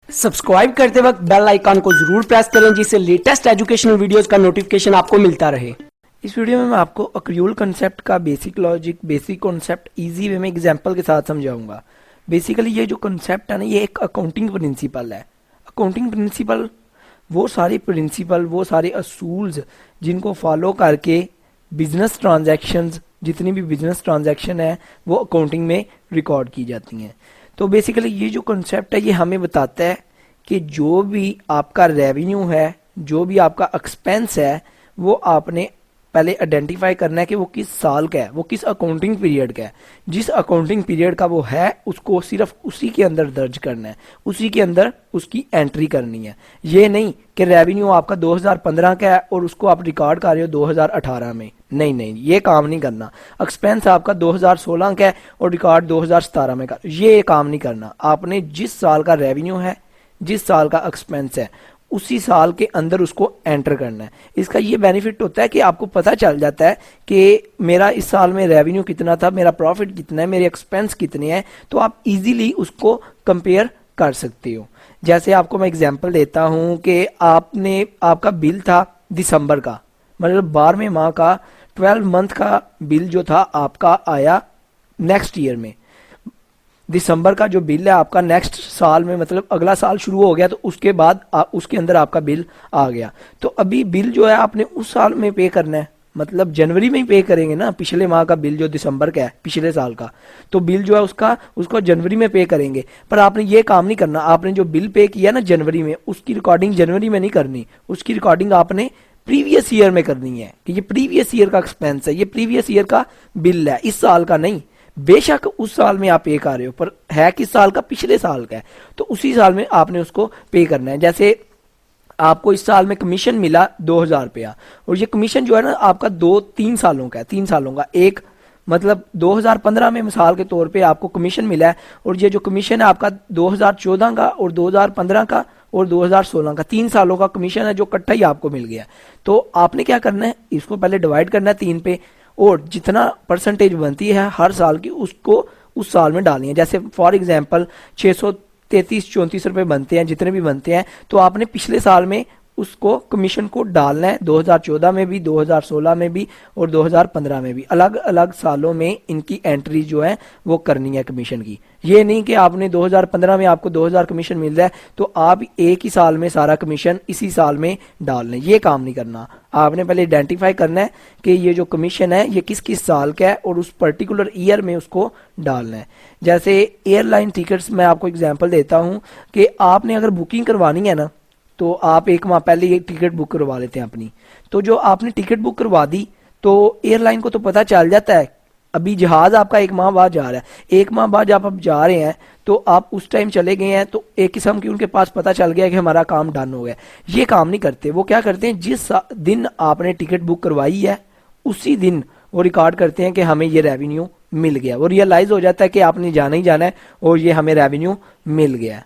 Subscribe करते वक्त bell icon को जरूर प्रेस करें जिससे लेटेस्ट एजुकेशनल वीडियोस का नोटिफिकेशन आपको मिलता रहे। इस वीडियो में मैं आपको अक्रियूल कंसेप्ट का basic logic, basic concept easy way में एग्जांपल के साथ समझाऊंगा। बेसिकली ये जो कंसेप्ट है ना, ये एक अकाउंटिंग प्रिंसिपल है। अकाउंटिंग प्रिंसिपल वो सारे असूल्स जिनको फॉलो करके बिजनेस ट्रांजैक्शंस, जितनी भी बिजनेस ट्रांजैक्शन है वो अकाउंटिंग में रिकॉर्ड की जाती हैं। तो बेसिकली ये जो कंसेप्ट है ये हमें बताता है कि जो भी आपका रेवेन्यू है, जो भी आपका एक्सपेंस है, वो आपने पहले आइडेंटिफाई करना है कि वो किस साल का है, वो किस अकाउंटिंग पीरियड का है। जिस अकाउंटिंग पीरियड का वो है उसको सिर्फ उसी के अंदर दर्ज करना है, उसी के अंदर उसकी एंट्री करनी है। ये नहीं कि रेवेन्यू आपका 2015 का है और उसको आप रिकॉर्ड कर रहे हो 2018 में। नहीं, ये काम नहीं करना। एक्सपेंस आपका 2016 का है और रिकॉर्ड 2017 में का, ये काम नहीं करना। आपने जिस साल का रेवेन्यू है, जिस साल का एक्सपेंस है, उसी साल के अंदर उसको एंटर करना है। इसका ये बेनिफिट होता है कि आपको पता चल जाता है कि मेरा इस साल में रेवेन्यू कितना था, मेरा प्रॉफिट कितना है, मेरे एक्सपेंस कितने हैं, तो आप इजीली उसको कंपेयर कर सकते हो। जैसे आपको मैं एग्जांपल देता हूं कि आपका बिल था दिसंबर का, मतलब 12वें माह का 12 मंथ का बिल जो था आपका आया नेक्स्ट ईयर में। दिसंबर का जो बिल है आपका नेक्स्ट साल में, मतलब अगला साल शुरू हो गया तो उसके बाद उसके अंदर आपका बिल आ गया। तो अभी बिल जो है आपने उस साल में पे करना है, मतलब जनवरी में ही पे करेंगे ना। पिछले माह का बिल जो दिसंबर का है पिछले साल का, तो बिल जो है उसको जनवरी में पे करेंगे। पर आपने ये काम नहीं करना। आपने जो बिल पे किया ना जनवरी में, उसकी रिकॉर्डिंग जनवरी में नहीं करनी, उसकी रिकॉर्डिंग आपने प्रीवियस ईयर में करनी है कि ये प्रीवियस ईयर का एक्सपेंस है, ये प्रीवियस ईयर का बिल है, इस साल का नहीं। बेशक उस साल में आप पे कर रहे हो, पर है किस साल का, पिछले साल का है, तो उसी साल में आपने उसको पे करना है। जैसे आपको इस साल में कमीशन मिला 2000 रुपया, और ये कमीशन जो है ना आपका 2-3 सालों का है, 3 सालों का। एक मतलब 2015 में मिसाल के तौर पे आपको कमीशन मिला है, और ये जो कमीशन है आपका 2014 का और 2015 का और 2016 का, 3 सालों का कमीशन है जो इकट्ठा ही आपको मिल गया। तो आपने क्या करना है, इसको पहले डिवाइड करना है 3 पे, और जितना परसेंटेज बनती है हर साल की उसको उस साल में डालनी है। जैसे फॉर एग्जांपल 633-34 रुपए बनते हैं, जितने भी बनते हैं, तो आपने पिछले साल में उसको कमीशन को डालना है। 2014 में भी, 2016 में भी और 2015 में भी, अलग अलग सालों में इनकी एंट्री जो है वो करनी है कमीशन की। ये नहीं कि आपने 2015 में आपको 2000 कमीशन मिल रहा है तो आप एक ही साल में सारा कमीशन इसी साल में डाल लें, ये काम नहीं करना। आपने पहले आइडेंटिफाई करना है कि ये जो कमीशन है ये किस किस साल का है और उस पर्टिकुलर ईयर में उसको डालना है। जैसे एयरलाइन टिकट्स, मैं आपको एग्जांपल देता हूं कि आपने अगर बुकिंग करवानी है ना, तो आप एक माह पहले ये टिकट बुक करवा लेते हैं अपनी। तो जो आपने टिकट बुक करवा दी तो एयरलाइन को तो पता चल जाता है, अभी जहाज आपका एक माह बाद जा रहा है, एक माह बाद जब आप जा रहे हैं तो आप उस टाइम चले गए हैं, तो एक किस्म की उनके पास पता चल गया कि हमारा काम डन हो गया। ये काम नहीं करते। वो क्या करते हैं, जिस दिन आपने टिकट बुक करवाई है उसी दिन वो रिकॉर्ड करते हैं कि हमें ये रेवेन्यू मिल गया। वो रियलाइज हो जाता है कि आपने जाना ही जाना है और ये हमें रेवेन्यू मिल गया।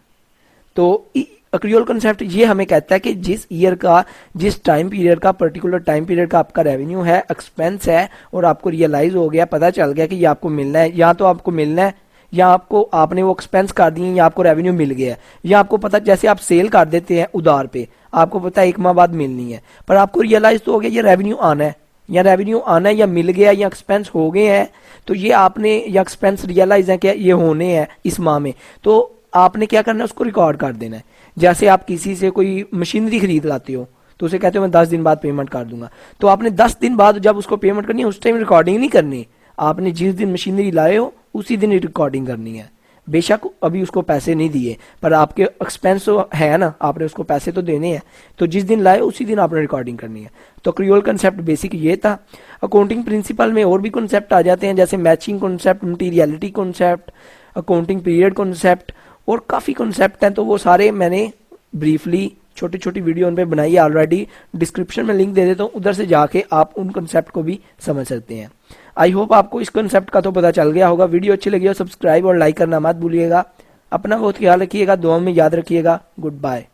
तो अक्रियोल कंसेप्ट ये हमें कहता है कि जिस ईयर का, जिस टाइम पीरियड का, पर्टिकुलर टाइम पीरियड का आपका रेवेन्यू है, एक्सपेंस है, और आपको रियलाइज हो गया, पता चल गया कि ये आपको मिलना है, या तो आपको मिलना है या आपको आपने वो एक्सपेंस कर दिए या आपको रेवेन्यू मिल गया, या आपको पता, जैसे आप सेल कर देते हैं उधार पे, आपको पता है एक माह बाद मिलनी है, पर आपको रियलाइज तो हो गया ये रेवेन्यू आना है, या मिल गया या एक्सपेंस हो गए हैं, तो ये आपने, या एक्सपेंस रियलाइज है कि ये होने हैं इस माह में, तो आपने क्या करना है, उसको रिकॉर्ड कर देना है। जैसे आप किसी से कोई मशीनरी खरीद लाते हो तो उसे कहते हो मैं 10 दिन बाद पेमेंट कर दूंगा, तो आपने 10 दिन बाद जब उसको पेमेंट करनी है उस टाइम रिकॉर्डिंग नहीं करनी, आपने जिस दिन मशीनरी लाए हो उसी दिन रिकॉर्डिंग करनी है। बेशक अभी उसको पैसे नहीं दिए पर आपके एक्सपेंस तो है ना, आपने उसको पैसे तो देने हैं, तो जिस दिन लाए उसी दिन आपने रिकॉर्डिंग करनी है। तो क्रियोल कंसेप्ट बेसिक ये था। अकाउंटिंग प्रिंसिपल में और भी कॉन्सेप्ट आ जाते हैं, जैसे matching concept, materiality concept, accounting period concept, और काफ़ी कॉन्सेप्ट हैं। तो वो सारे मैंने ब्रीफली छोटी छोटी वीडियो उन पर बनाई है ऑलरेडी, डिस्क्रिप्शन में लिंक दे देता हूँ, उधर से जाके आप उन कॉन्सेप्ट को भी समझ सकते हैं। आई होप आपको इस कॉन्सेप्ट का तो पता चल गया होगा। वीडियो अच्छी लगी हो सब्सक्राइब और लाइक करना मत भूलिएगा। अपना बहुत ख्याल रखिएगा, दुआ में याद रखिएगा। Good bye.